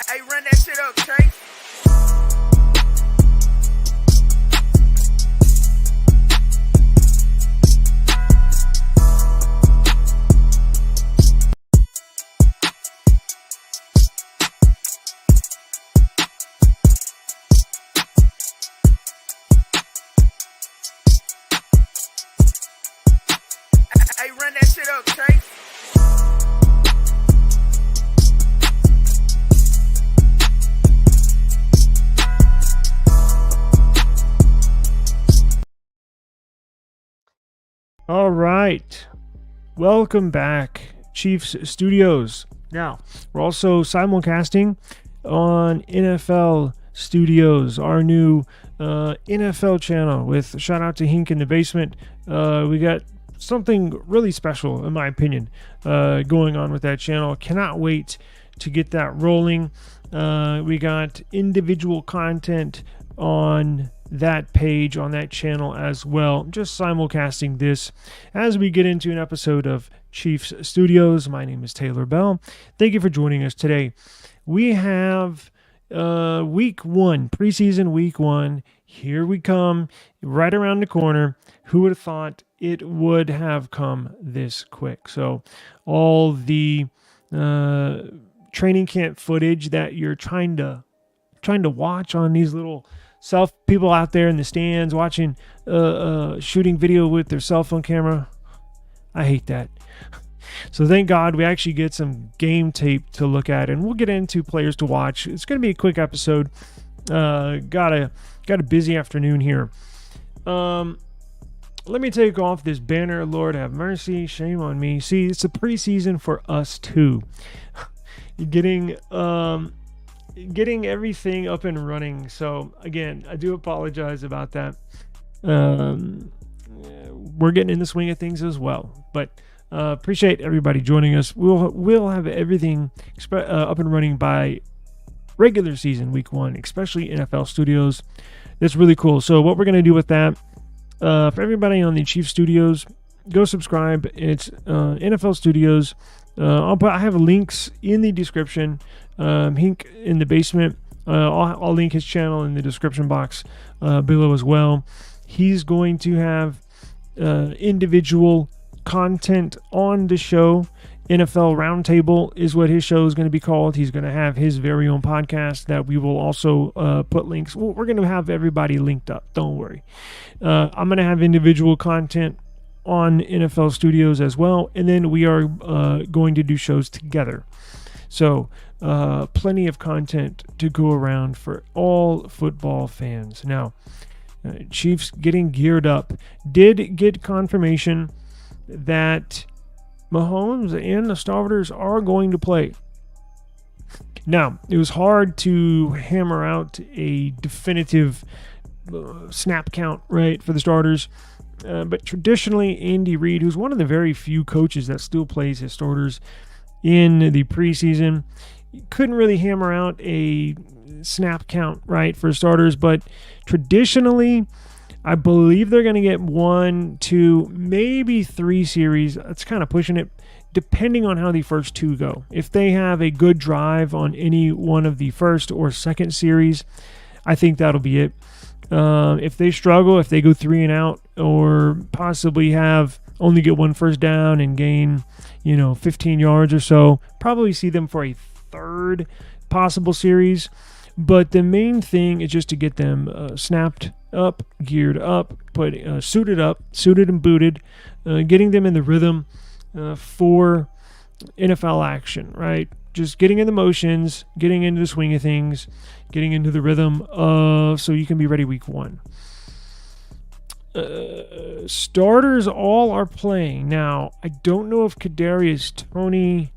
Hey, run that shit up, Trey. Hey, run that shit up, Trey. All right. Welcome back, Chiefs Studios. Now, we're also simulcasting on NFL Studios, our new NFL channel with shout out to Hink in the basement. We got something really special, in my opinion, going on with that channel. Cannot wait to get that rolling. We got individual content on that page, on that channel as well. Just simulcasting this as we get into an episode of Chiefs Studios. My name is Taylor Bell. Thank you for joining us today. We have week one, preseason week one. Here we come, right around the corner. Who would have thought it would have come this quick? So all the training camp footage that you're trying to watch on these little people out there in the stands watching shooting video with their cell phone camera, I hate that. So thank God we actually get some game tape to look at, and we'll get into players to watch. It's going to be a quick episode. Got a busy afternoon here. Let me take off this banner. Lord have mercy, shame on me. See, it's a preseason for us too. Getting everything up and running. So again, I do apologize about that. We're getting in the swing of things as well, but appreciate everybody joining us. We'll have everything up and running by regular season week one, especially NFL Studios. That's really cool. So what we're going to do with that, for everybody on the Chief Studios, go subscribe. It's NFL Studios. I have links in the description. Hink in the basement. I'll link his channel in the description box below as well. He's going to have individual content on the show. NFL Roundtable is what his show is going to be called. He's going to have his very own podcast that we will also put links. We're going to have everybody linked up. Don't worry. I'm going to have individual content on NFL Studios as well, and then we are going to do shows together. So plenty of content to go around for all football fans. Now, Chiefs getting geared up. Did get confirmation that Mahomes and the starters are going to play. Now, it was hard to hammer out a definitive snap count, right, for the starters. But traditionally, Andy Reid, who's one of the very few coaches that still plays his starters in the preseason, couldn't really hammer out a snap count, right, for starters. But traditionally, I believe they're going to get 1, 2, maybe 3 series. That's kind of pushing it, depending on how the first 2 go. If they have a good drive on any one of the first or second series, I think that'll be it. If they struggle, if they go 3 and out, or possibly only get 1 first down and gain, 15 yards or so, probably see them for a third possible series. But the main thing is just to get them snapped up, geared up, suited and booted, getting them in the rhythm for NFL action, right? Just getting in the motions, getting into the swing of things, getting into the rhythm so you can be ready week one. Starters all are playing. Now, I don't know if Kadarius Toney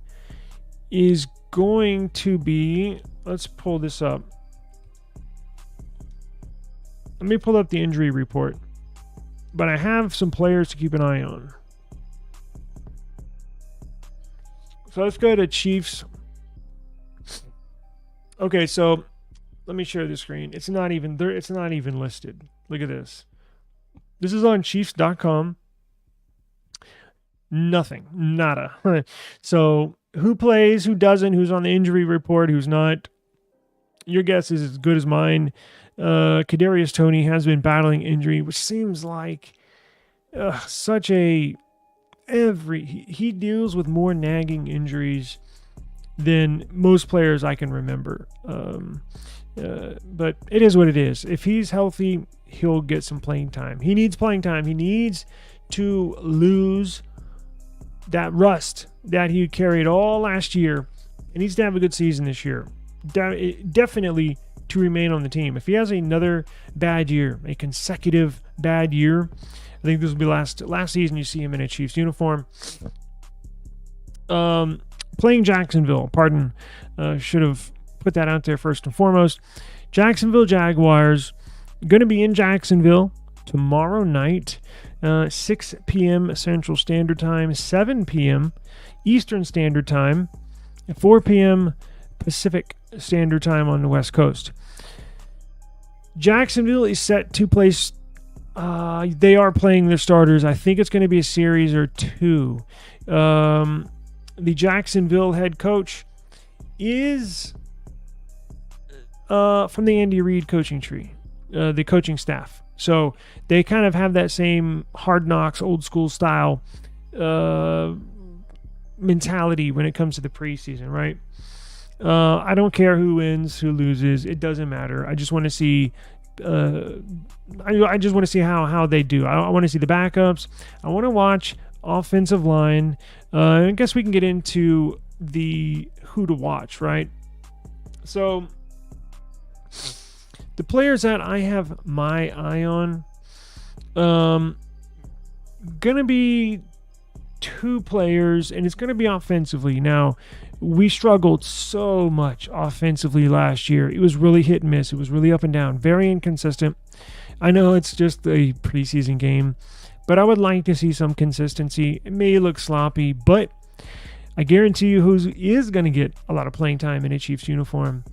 is going to be... Let's pull this up. Let me pull up the injury report. But I have some players to keep an eye on. So let's go to Chiefs. Okay, so let me share the screen. It's not even there. It's not even listed. Look at this. This is on Chiefs.com. Nothing. Nada. So who plays, who doesn't, who's on the injury report, who's not. Your guess is as good as mine. Kadarius Toney has been battling injury, which seems like such a he deals with more nagging injuries than most players I can remember. But it is what it is. If he's healthy, he'll get some playing time. He needs playing time. He needs to lose that rust that he carried all last year. He needs to have a good season this year. Definitely to remain on the team. If he has another bad year, a consecutive bad year, I think this will be last season you see him in a Chiefs uniform. Playing Jacksonville, should have put that out there first and foremost. Jacksonville Jaguars, going to be in Jacksonville tomorrow night, 6 p.m. Central Standard Time, 7 p.m. Eastern Standard Time, 4 p.m. Pacific Standard Time on the West Coast. Jacksonville is set to play. They are playing their starters. I think it's going to be a series or two. The Jacksonville head coach is from the Andy Reid coaching tree, the coaching staff. So they kind of have that same hard knocks, old school style mentality when it comes to the preseason, right? I don't care who wins, who loses. It doesn't matter. I just want to see. I just want to see how they do. I want to see the backups. I want to watch offensive line. I guess we can get into the who to watch, right? So the players that I have my eye on, gonna be two players, and it's gonna be offensively. Now, we struggled so much offensively last year. It was really hit and miss. It was really up and down, very inconsistent. I know it's just a preseason game, but I would like to see some consistency. It may look sloppy, but I guarantee you who is going to get a lot of playing time in a Chiefs uniform.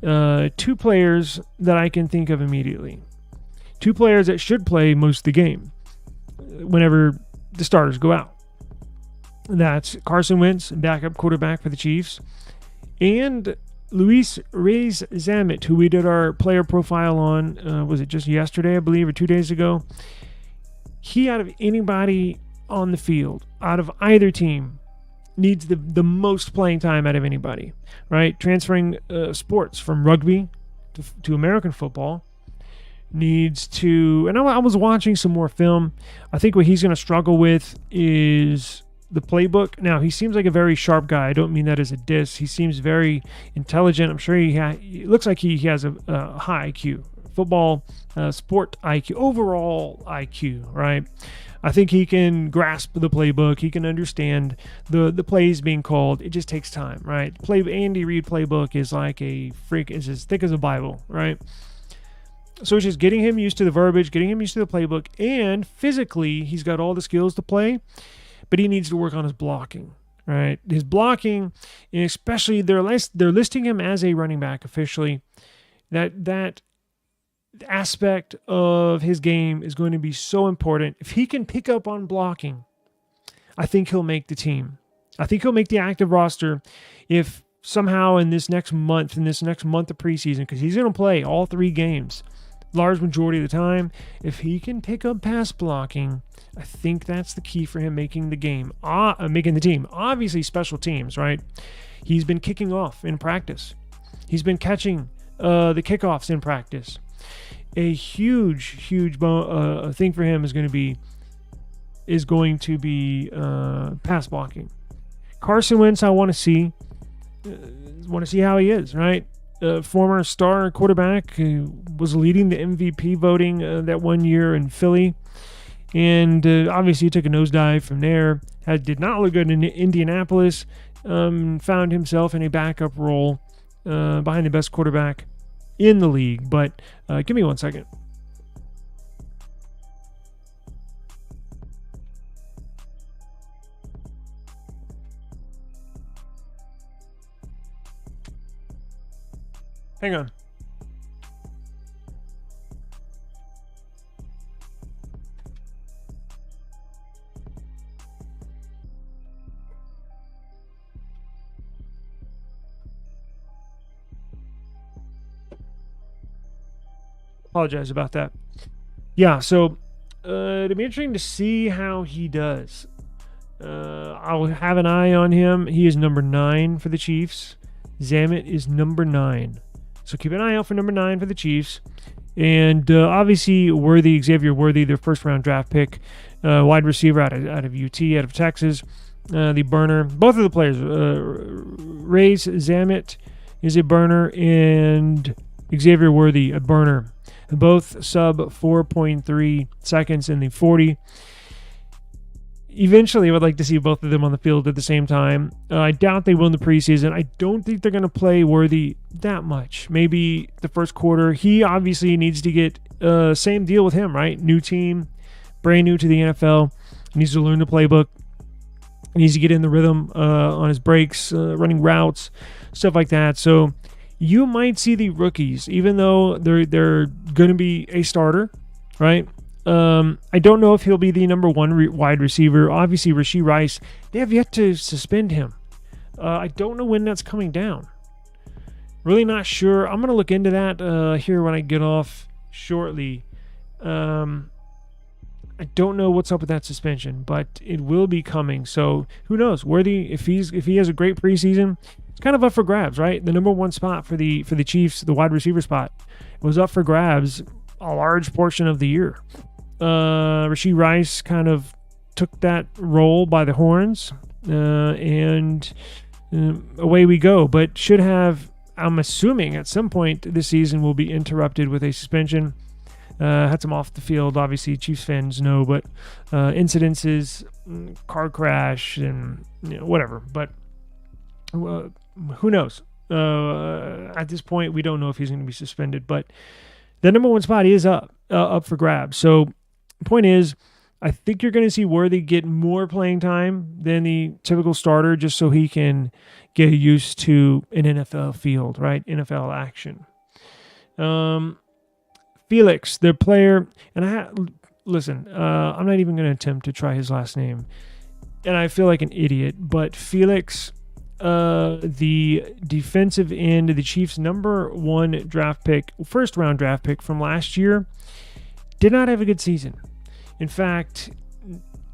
Two players that I can think of immediately. Two players that should play most of the game whenever the starters go out. That's Carson Wentz, backup quarterback for the Chiefs, and Luis Reyes-Zammit, who we did our player profile on, was it just yesterday, I believe, or 2 days ago? He, out of anybody on the field, out of either team, needs the most playing time out of anybody, right? Transferring sports from rugby to American football needs to, and I was watching some more film. I think what he's going to struggle with is the playbook. Now, he seems like a very sharp guy. I don't mean that as a diss. He seems very intelligent. I'm sure it looks like he has a high IQ, football, sport IQ, overall IQ, right? I think he can grasp the playbook. He can understand the plays being called. It just takes time, right? Andy Reid playbook is like it's as thick as a Bible, right? So it's just getting him used to the verbiage, getting him used to the playbook, and physically he's got all the skills to play, but he needs to work on his blocking, right? His blocking, and especially they're listing him as a running back officially. That aspect of his game is going to be so important. If he can pick up on blocking, I think he'll make the team. I think he'll make the active roster if somehow in this next month of preseason, because he's going to play all 3 games, large majority of the time. If he can pick up pass blocking, I think that's the key for him making the team. Obviously, special teams, right? He's been kicking off in practice. He's been catching the kickoffs in practice. A huge thing for him is going to be pass blocking. Carson Wentz, I want to see how he is, right? Former star quarterback who was leading the MVP voting that one year in Philly, and obviously he took a nosedive from there. Did not look good in Indianapolis. Found himself in a backup role behind the best quarterback in the league. But give me 1 second. Hang on. Apologize about that. Yeah, so it'll be interesting to see how he does. I'll have an eye on him. He is number 9 for the Chiefs. Zamet is number 9. So keep an eye out for number 9 for the Chiefs. And obviously, Xavier Worthy, their first-round draft pick, wide receiver out of UT, out of Texas, the burner. Both of the players, Reyes Zamet is a burner, and Xavier Worthy, a burner. Both sub 4.3 seconds in the 40. Eventually, I would like to see both of them on the field at the same time. I doubt they will in the preseason. I don't think they're going to play Worthy that much. Maybe the first quarter. He obviously needs to get same deal with him, right? New team, brand new to the NFL. He needs to learn the playbook. He needs to get in the rhythm on his breaks, running routes, stuff like that. So you might see the rookies, even though they're going to be a starter, right? I don't know if he'll be the number 1 wide receiver. Obviously, Rashee Rice, they have yet to suspend him. I don't know when that's coming down. Really not sure. I'm going to look into that here when I get off shortly. I don't know what's up with that suspension, but it will be coming. So who knows? Worthy, if he has a great preseason, it's kind of up for grabs, right? The number 1 spot for the Chiefs, the wide receiver spot, was up for grabs a large portion of the year. Rashee Rice kind of took that role by the horns, and away we go. But should have, I'm assuming, at some point this season will be interrupted with a suspension. Had some off the field, obviously Chiefs fans know, but incidences, car crash, and whatever. But who knows? At this point, we don't know if he's going to be suspended. But the number 1 spot is up for grabs. So the point is, I think you're going to see Worthy get more playing time than the typical starter, just so he can get used to an NFL field, right? NFL action. Felix, their player, and listen, I'm not even going to attempt to try his last name, and I feel like an idiot, but Felix, the defensive end, the Chiefs' number 1 draft pick, first-round draft pick from last year, did not have a good season. In fact,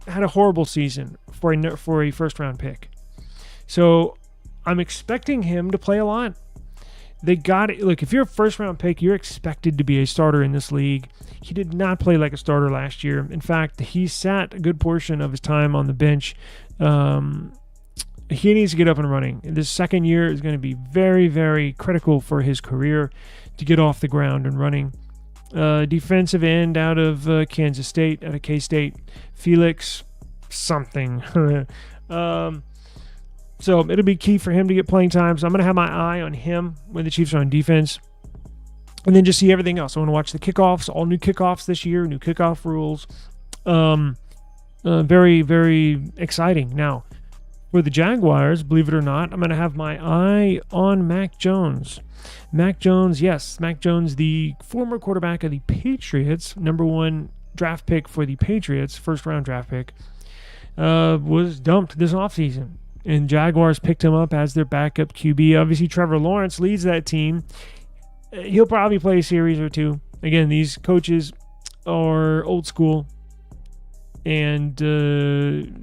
had a horrible season for a first-round pick. So I'm expecting him to play a lot. They got it. Look, if you're a first-round pick, you're expected to be a starter in this league. He did not play like a starter last year. In fact, he sat a good portion of his time on the bench. He needs to get up and running. This second year is going to be very, very critical for his career to get off the ground and running. Defensive end out of Kansas State, out of K-State, Felix something. So it'll be key for him to get playing time. So I'm going to have my eye on him when the Chiefs are on defense. And then just see everything else. I want to watch the kickoffs, all new kickoffs this year, new kickoff rules. Very, very exciting. Now, for the Jaguars, believe it or not, I'm going to have my eye on Mac Jones. Mac Jones, yes, Mac Jones, the former quarterback of the Patriots, number 1 draft pick for the Patriots, first-round draft pick, was dumped this offseason. And Jaguars picked him up as their backup QB. Obviously, Trevor Lawrence leads that team. He'll probably play a series or 2. Again, these coaches are old school and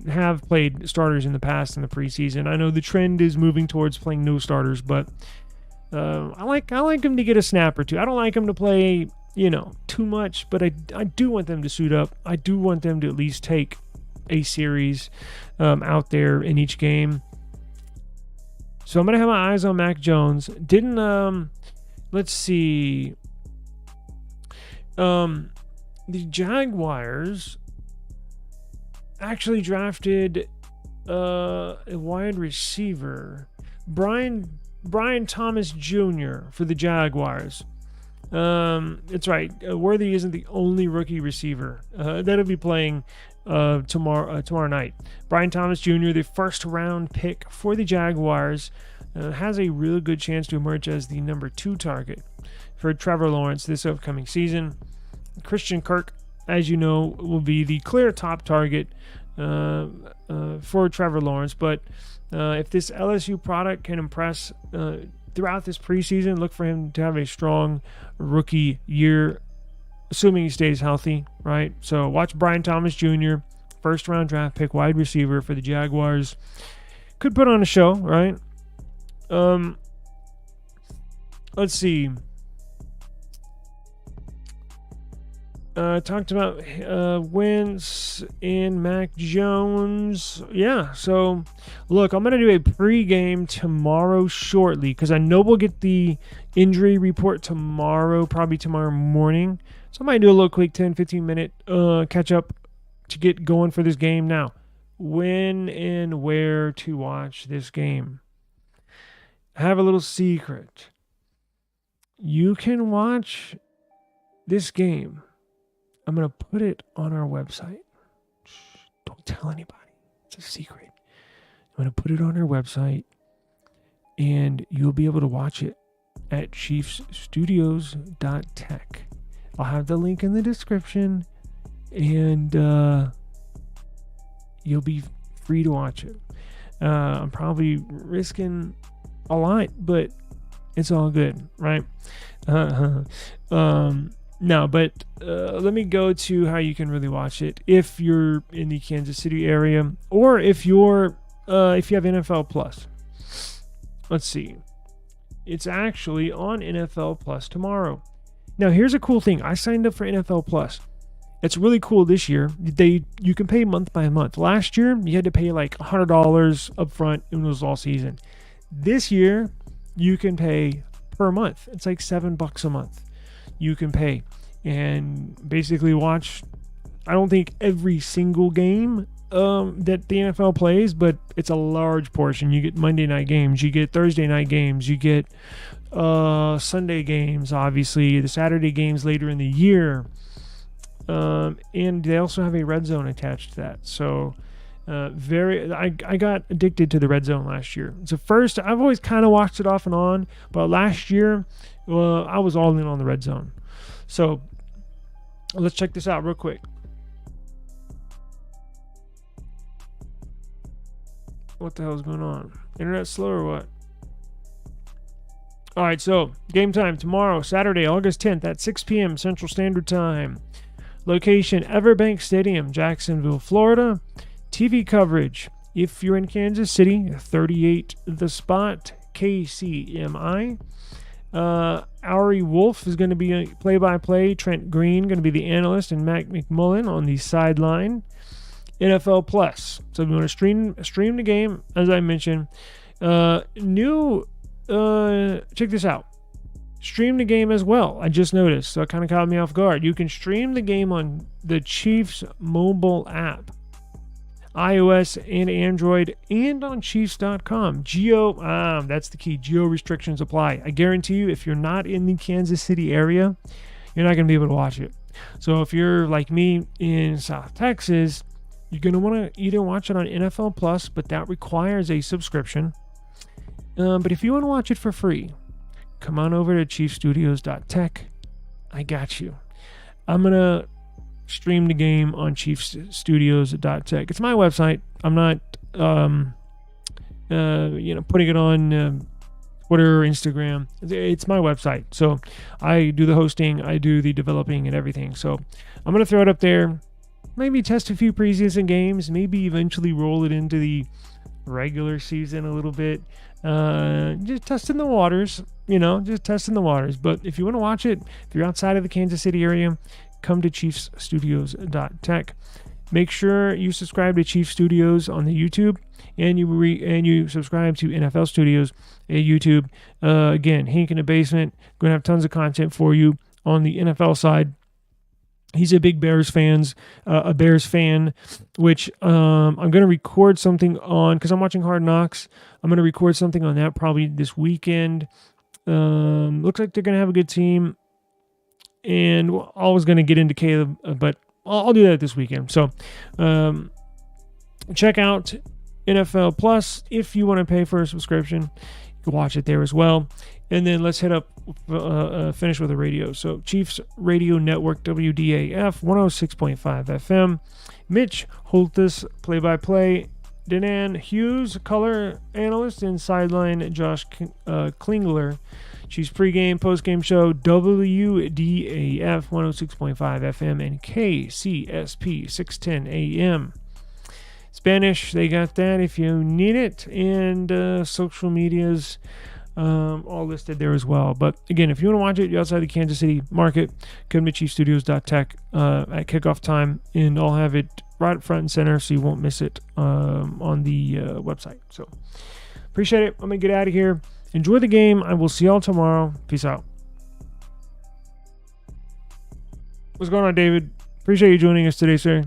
have played starters in the past in the preseason. I know the trend is moving towards playing no starters, but I like him to get a snap or 2. I don't like him to play, too much, but I do want them to suit up. I do want them to at least take a series out there in each game. So I'm going to have my eyes on Mac Jones. Let's see. The Jaguars actually drafted a wide receiver, Brian Thomas Jr. for the Jaguars. It's right. Worthy isn't the only rookie receiver that'll be playing tomorrow night. Brian Thomas Jr., the first-round pick for the Jaguars, has a really good chance to emerge as the number 2 target for Trevor Lawrence this upcoming season. Christian Kirk, as you know, will be the clear top target for Trevor Lawrence. But if this LSU product can impress throughout this preseason, look for him to have a strong rookie year assuming he stays healthy, right? So watch Brian Thomas Jr., first round draft pick, wide receiver for the Jaguars. Could put on a show, right? Let's see. Talked about Wentz and Mac Jones. Yeah, so look, I'm going to do a pregame tomorrow shortly because I know we'll get the injury report tomorrow, probably tomorrow morning. So I might do a little quick 10, 15 minute catch up to get going for this game. Now, when and where to watch this game. I have a little secret. You can watch this game. I'm going to put it on our website. Shh, don't tell anybody. It's a secret. I'm going to put it on our website, and you'll be able to watch it at chiefsstudios.tech. I'll have the link in the description, and you'll be free to watch it. I'm probably risking a lot, but it's all good, right? No, but let me go to how you can really watch it if you're in the Kansas City area, or if you have NFL Plus. Let's see. It's actually on NFL Plus tomorrow. Now, here's a cool thing. I signed up for NFL Plus. It's really cool this year. You can pay month by month. Last year, you had to pay like $100 up front, and it was all season. This year, you can pay per month. It's like $7 a month. You can pay and basically watch, I don't think every single game that the NFL plays, but it's a large portion. You get Monday night games, you get Thursday night games, you get Sunday games, obviously, the Saturday games later in the year. And they also have a red zone attached to that. So I got addicted to the red zone last year. So first, I've always kind of watched it off and on, but last year, I was all in on the red zone. So let's check this out real quick. What the hell is going on? Internet slow or what? All right, so game time tomorrow, Saturday, August 10th at 6 p.m. Central Standard Time. Location, Everbank Stadium, Jacksonville, Florida. TV coverage, if you're in Kansas City, 38 The Spot, KCMI. Ari Wolf is going to be a play-by-play. Trent Green going to be the analyst, and Mac McMullen on the sideline. NFL Plus. So if you want to stream the game, as I mentioned, check this out. Stream the game as well. I just noticed, so it kind of caught me off guard. You can stream the game on the Chiefs mobile app, iOS and Android, and on Chiefs.com. That's the key. Geo restrictions apply. I guarantee you, if you're not in the Kansas City area, you're not going to be able to watch it. So if you're like me in South Texas, you're going to want to either watch it on NFL Plus, but that requires a subscription. But if you want to watch it for free, come on over to chiefstudios.tech. I got you. I'm going to stream the game on chiefstudios.tech. It's my website. I'm not putting it on Twitter or Instagram. It's my website. So I do the hosting, I do the developing and everything. So I'm going to throw it up there. Maybe test a few preseason games, maybe eventually roll it into the regular season a little bit. Just testing the waters, just testing the waters. But if you want to watch it, if you're outside of the Kansas City area, come to chiefsstudios.tech. Make sure you subscribe to Chief Studios on the YouTube, and you subscribe to NFL Studios at YouTube. Again, Hank in the Basement, going to have tons of content for you on the NFL side. He's a big Bears fan, which I'm going to record something on, because I'm watching Hard Knocks. I'm going to record something on that probably this weekend. Looks like they're going to have a good team. And I was going to get into Caleb, but I'll do that this weekend. So check out NFL Plus if you want to pay for a subscription. You can watch it there as well. And then let's head up, finish with the radio. So Chiefs Radio Network, WDAF, 106.5 FM. Mitch Holtis, play-by-play. Danan Hughes, color analyst. And sideline Josh Klingler. Chiefs pregame, postgame show, WDAF 106.5 FM and KCSP 610 AM. Spanish, they got that if you need it, and social medias all listed there as well. But again, if you want to watch it, you're outside the Kansas City market, come to chiefstudios.tech at kickoff time, and I'll have it right up front and center so you won't miss it on the website. So appreciate it. I'm going to get out of here. Enjoy the game. I will see y'all tomorrow. Peace out. What's going on, David? Appreciate you joining us today, sir.